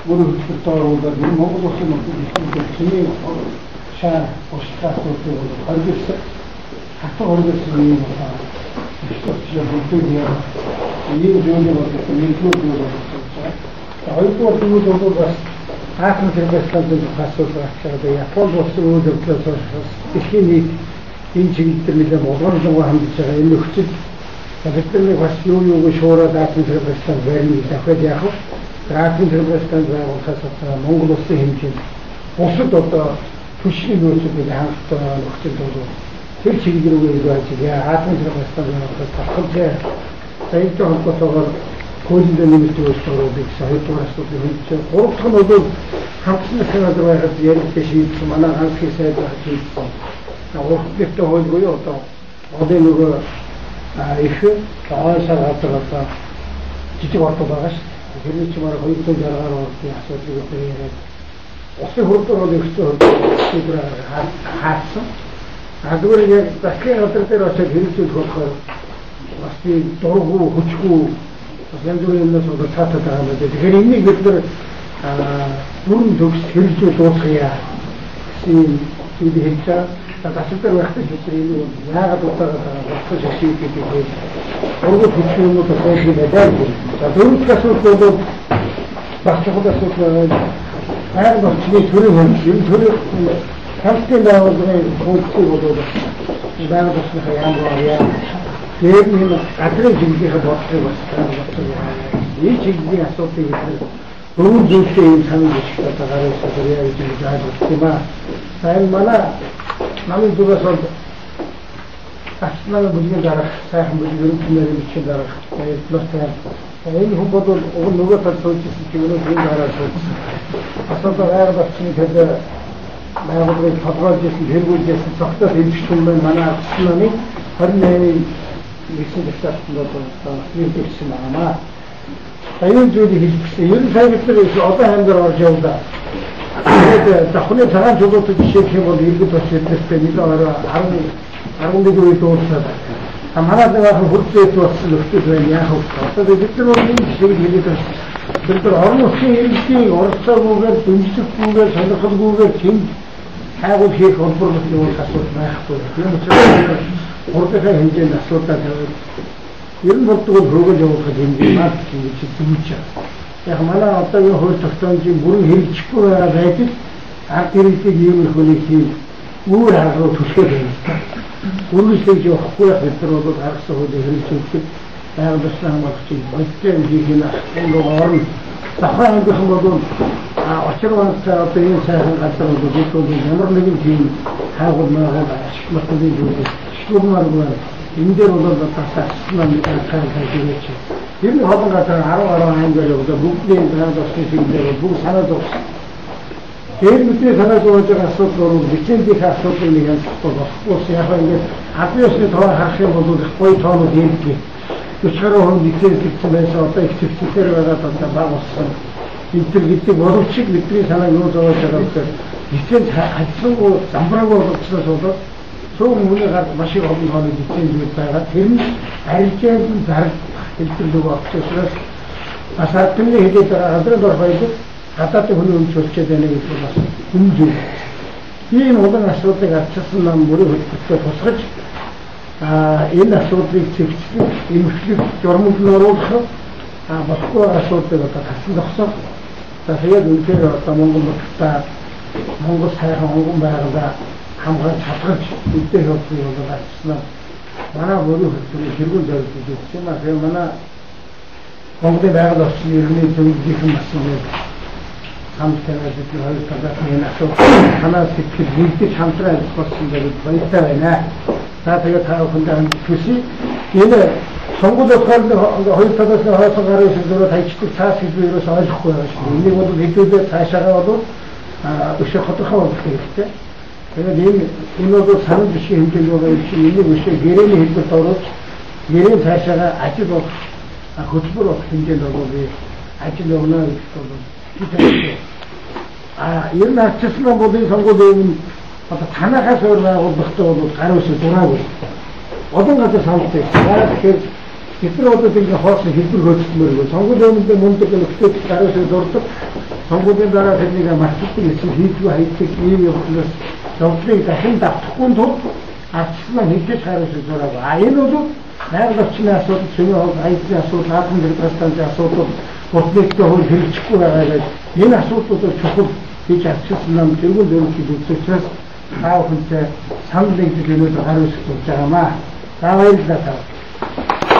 өөрөөр хэлбэл Монгол улсын хэмжээний шаа устгахгүй бол харагдсан. Хатан харагдсан юм байна. Эсвэл бүгдээ ийм зүйл бол нэгдүгээр зүйл байна. Хоёрдугаар зүйл бол бас хаасан зэрэгцээнд асуудал гарчаад Японд болсон үйл явдлаас дэлхийн нийт энэ чиглэлээр нэлээд болгоомжтой хандж байгаа энэ нөхцөл бидний бас юу шуураад хаасан зэрэгцээнд байрны дахиад яг хаасан зэрэгцээнд байгуулахаас Монгол улсын хэмжээнд бусад одоо түвшний нөөцүүдийг хангалттай нөхцөл бол тэр чиглэлээр байж байгаа хаасан зэрэгцээнд байгуулахаас тохиолдсон саяны холбоотойгоор хуулийн нэмэлт өөрчлөлтүүдийг хоёрдугаар асуудлыг хэлж гурав дахь нь бол хамтны санаад байгаад ярилцсан шийдсэн манай ганцхан сайд байх шийдсэн. Өөрөлдөлтөй хуулгүй одоо одын нөгөө их таашаа гадаа жижиг орто байгаа шүү. Тэрний чинь мараа 260 гаруй орны асуудлыг яриад усын хурдаар ихтэй шийдвэр хаасан. Адгээр яг дахин өдөр дээр очиж хэрэгжүүлэх болохоор бас тийм дургу хүчгүй янз бүрийн юмнаас одоо цаатаад байгаа юм. Тэгэхээр энийг бид нар бүрэн төгс хэрэгжүүл дуусгая гэсэн зүйл хэлж байгаа. Тасалбар байхтай бидний энэ яагаад утаагаад байгаа болсон шийдвэр гэдэг ургуул хүчний юмуд тохиолдож байдаг. За дөрөвдүгээр асуудал бол багцхан асуудал хайр болчны төрийн хэмжээ төрийн хамтын байгууллагын функцийг бол байгууллагын яамраа тэр нэг адрын чиглэлийн бодлого бас энэ чиглэлийн асуудлыг дөрвөн зүйлтэй санал болгох тагаар сэрээ гэж яаж тийм аа. Сайн манай намын дөрөс бол аснаа бүлгийн дараа сайхан бүлгийн хэмжээний дараа плоттай энэ хүн бол нөгөө тал суулжсэн чиглэлээр энэ дараа суулжсан. Асуудал хайр болчны тэр байгууллагыг тодорхойлжсэн хэрэгжүүлжсэн цогтой хэмжигчсэн манай аснаны 28-ны нэгэн дэвтэрт бол нэгдсэн байна. Аюун зүйлийг хэлчихсэн. Ер нь сайн гэхээр одоо хэмээр орж явлаа. Тэгээд давхны цагаан чулуут жишээх юм бол иргэд бас эднэстэй нэг 11 үед дуусаад. Манай нэг хурцээд болсон нөхцөл байна яах вэ? Одоо бид нар нэг шиг хэлээд байна. Бид нар орон нутгийн иргэдийн оролцоогүйгээр, дэмжлэггүйгээр, сонирхолгүйгээр тийм хайгуул хийх холбоор нэг асуудал байхгүй. Тийм учраас урдынхаа хэмжээнд асуудал тавиад ер нь болдгоо хөргөж явуулах хэмжээ маа гэж дүгж байгаа. Яг манай одоогийн хууль тогтоомжийн бүрэн хэрэгжихгүй байгаа байдал ард иргэдийг ийм их хүнийг тийм үүр арга руу түлхээд байна. Үргэлжлэж явахгүй бид нар бол гаргасан хуулийг хэрэгжүүлэх байгаль орчны хамгаалагчийг бодитын хийх нь энэ орн давхар ангийнхан бол очирвантай одоо энэ сайхан газар бол бид ямар нэгэн тийм хайгуул маягаар ашиглахгүй зүйл шүүмээр энэ дээр бол тасалсан гэж ер нь холбон газар 10 ангиар явуулаад бүгдийн байгаль орчны чиглэлээр бүгд санаа зовсон. Тэр мэдээ санаа зовж байгаа асуудал бол лицензийн асуудал нэг юм болохгүй. Яг ингээд албан ёсны тоо харах юм бол гоё тоонууд хэлдэг. 40 гаруй хүн лиценз гэсэн байсан одоо их зэгцээр байгаа одоо баг болсон. Энд гэдэг боловч бидний санааг юу зовж байгаа гэхээр лиценз хадсангүй замбраагүй болчихсоос болоод цөөн хүний гард маш их олон тооны лицензүүд байгаа. Тэр нь арилжаанд зараг хэлбэр нөгөө очсоос бас бидний хэлээд байгаа газрын дор баялаг гадаадын хүний өмчлөж байна гэж бас хүнжээ. Тийм олон асуудлыг арчилсан нам бүрийн хөтөлбөртөө тусгаж энэ асуудлыг цэгцлэх, эмчлэх, журманд нь оруулах болохгүй асуудлыг одоо тасан зогсоох. Тэгээд үнээр одоо Монгол улстай Монгол сайхан онгон байгууллага хамгаалж хадгалж үдээ явуулсан юм бол арчилсан. Манай бүрийн хөтөлбөрийн хэрэгэн зорилт гэж юм аа. Тэгээд манай Монголын байгаль орчны иргэний зөвлөлийн бас нэг хамт тавиад бид хоёр талаас нь асуудал санаа сэтгэл нэгдэж хамтран ажиллах болсон гэж баяртай байна. За тэгээд та бүхэнд хүсье. Энэ сонгуулийн хоёр талаас нь хойсон гарын шилжүүлээд хайчдаг цаас хэлбэрээс ойлгохгүй байгаа шүү. Энийг бол хэдүүлээ цаашаагаа бол өшөө тодорхой болох хэрэгтэй. Тэгээд энэ бол санал бишгийн хэмжээнд байгаа юм чинь энийг өшөө гэрээний хэлбэрт оруулж гэрээ цаашаагаа ажил болох хөтөлбөр болох хэмжээнд бол ажил явна гэж бол ер нь арчилсан бол энэ сонгуулийн одоо танахаас өөр байгууллагатай бол гар үсэг дураагүй. Олон газар саналтай. Тэгэхээр бид нар одоо ингэ хоосон хэлбэр хөөцмөр сонгуулийн өмнө мундаг нөхцөл гар үсэг дурдаг. сонгуулийн дараа тэрнийг мартдаг эсвэл хийдгүү хайдаг ийм явдлаас явдлыг дахин давтахгүй тул ардчлан хийгдэж харах зүгээр аа. Энэ бол найрал орчны асуудал, шинэ хайдгийн асуудал, хаалган гэрбастангийн асуудал, уртнэгтэй хөл хэрэгжихгүй байгаа гэж энэ асуудлуудыг чухал хийж арчилсан нам тэргүүн зөвлөлт үзүүлчихээс та бүхэнтэй санал нэгдэл өнөөдөр хариуцлага болж байгаамаа. За баярлалаа.